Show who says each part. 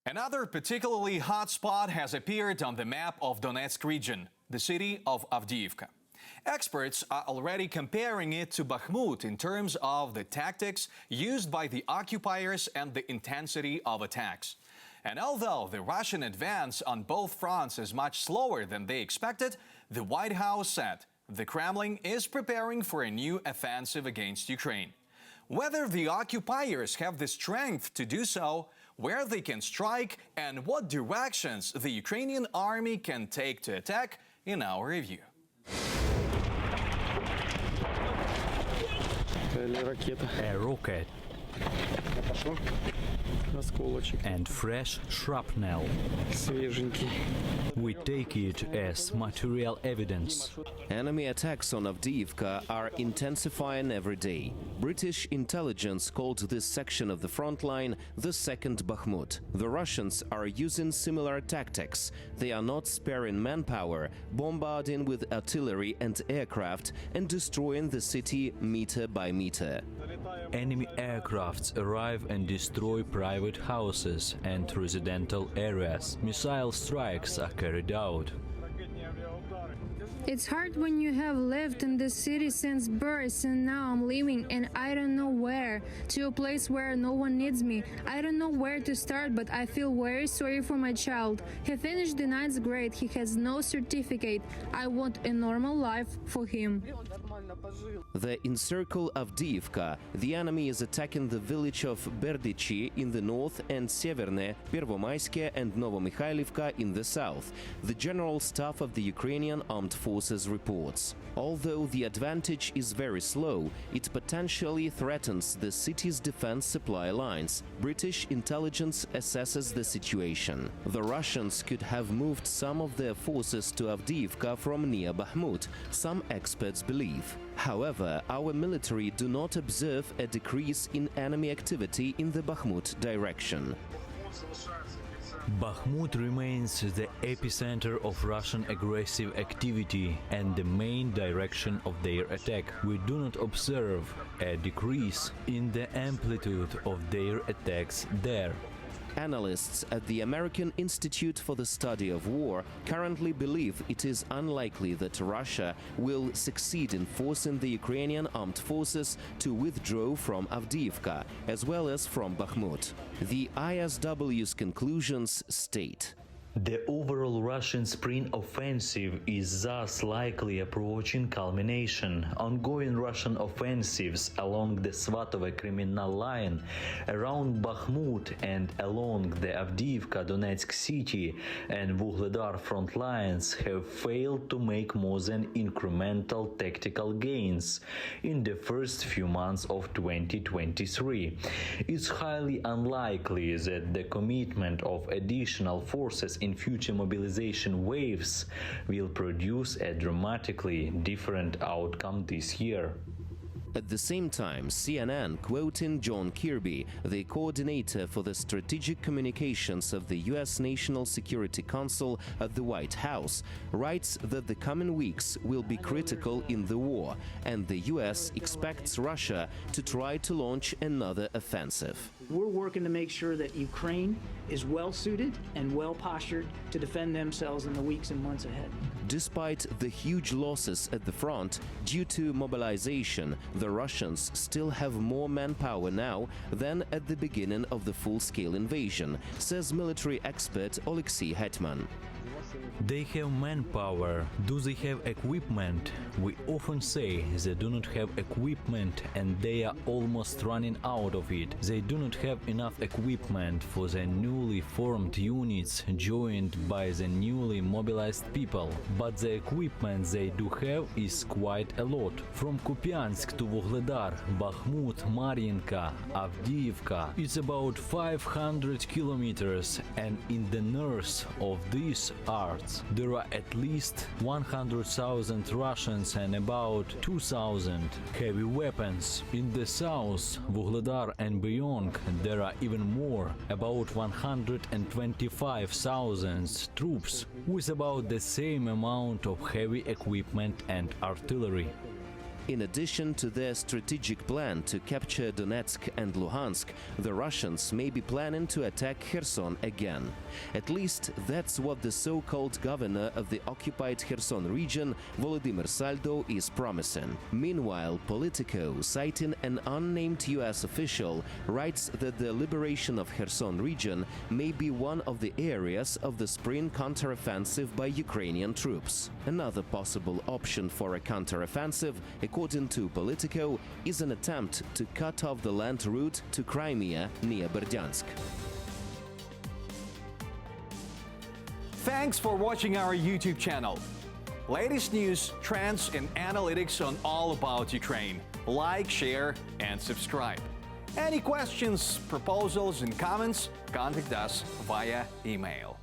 Speaker 1: Another particularly hot spot has appeared on the map of Donetsk region, the city of Avdiivka. Experts are already comparing it to Bakhmut in terms of the tactics used by the occupiers and the intensity of attacks. And although the Russian advance on both fronts is much slower than they expected, the White House said the Kremlin is preparing for a new offensive against Ukraine. Whether the occupiers have the strength to do so, where they can strike, and what directions the Ukrainian army can take to attack in our review.
Speaker 2: A rocket and fresh shrapnel. We take it as material evidence.
Speaker 3: Enemy attacks on Avdiivka are intensifying every day. British intelligence called this section of the front line the second Bakhmut. The Russians are using similar tactics. They are not sparing manpower, bombarding with artillery and aircraft and destroying the city meter by meter.
Speaker 2: Enemy aircrafts arrive and destroy private houses and residential areas. Missile strikes are carried out.
Speaker 4: It's hard when you have lived in this city since birth and now I'm leaving and I don't know where, to a place where no one needs me. I don't know where to start, but I feel very sorry for my child. He finished the ninth grade, he has no certificate. I want a normal life for him.
Speaker 3: They encircle Avdiivka. The enemy is attacking the village of Berdichi in the north and Severne, Pervomayske and Novomikhailivka in the south. The General Staff of the Ukrainian Armed Forces reports. Although the advantage is very slow, it potentially threatens the city's defense supply lines. British intelligence assesses the situation. The Russians could have moved some of their forces to Avdiivka from near Bakhmut, some experts believe. However, our military do not observe a decrease in enemy activity in the Bakhmut direction.
Speaker 2: Bakhmut remains the epicenter of Russian aggressive activity and the main direction of their attack. We do not observe a decrease in the amplitude of their attacks there.
Speaker 3: Analysts at the American Institute for the Study of War currently believe it is unlikely that Russia will succeed in forcing the Ukrainian armed forces to withdraw from Avdiivka, as well as from Bakhmut. The ISW's conclusions state:
Speaker 2: the overall Russian spring offensive is thus likely approaching culmination. Ongoing Russian offensives along the Svatovo-Criminal line, around Bakhmut and along the Avdiivka-Donetsk city and Vuhledar front lines have failed to make more than incremental tactical gains in the first few months of 2023. It's highly unlikely that the commitment of additional forces in future mobilization waves will produce a dramatically different outcome this year.
Speaker 3: At the same time, CNN, quoting John Kirby, the coordinator for the strategic communications of the U.S. National Security Council at the White House, writes that the coming weeks will be critical in the war, and the U.S. expects Russia to try to launch another offensive.
Speaker 5: We're working to make sure that Ukraine is well-suited and well-postured to defend themselves in the weeks and months ahead.
Speaker 3: Despite the huge losses at the front due to mobilization, the Russians still have more manpower now than at the beginning of the full-scale invasion, says military expert Oleksiy Hetman.
Speaker 2: They have manpower. Do they have equipment? We often say they do not have equipment and they are almost running out of it. They do not have enough equipment for the newly formed units joined by the newly mobilized people. But the equipment they do have is quite a lot. From Kupiansk to Vuhledar, Bakhmut, Mariinka, Avdiivka, it's about 500 kilometers, and in the north of these arts, there are at least 100,000 Russians and about 2,000 heavy weapons. In the south, Vuhledar and beyond, there are even more, about 125,000 troops, with about the same amount of heavy equipment and artillery.
Speaker 3: In addition to their strategic plan to capture Donetsk and Luhansk, the Russians may be planning to attack Kherson again. At least that's what the so-called governor of the occupied Kherson region, Volodymyr Saldo, is promising. Meanwhile, Politico, citing an unnamed US official, writes that the liberation of Kherson region may be one of the areas of the spring counteroffensive by Ukrainian troops. Another possible option for a counteroffensive, according to Politico, is an attempt to cut off the land route to Crimea near Berdyansk.
Speaker 1: Thanks for watching our YouTube channel. Latest news, trends, and analytics on all about Ukraine. Like, share, and subscribe. Any questions, proposals, and comments, contact us via email.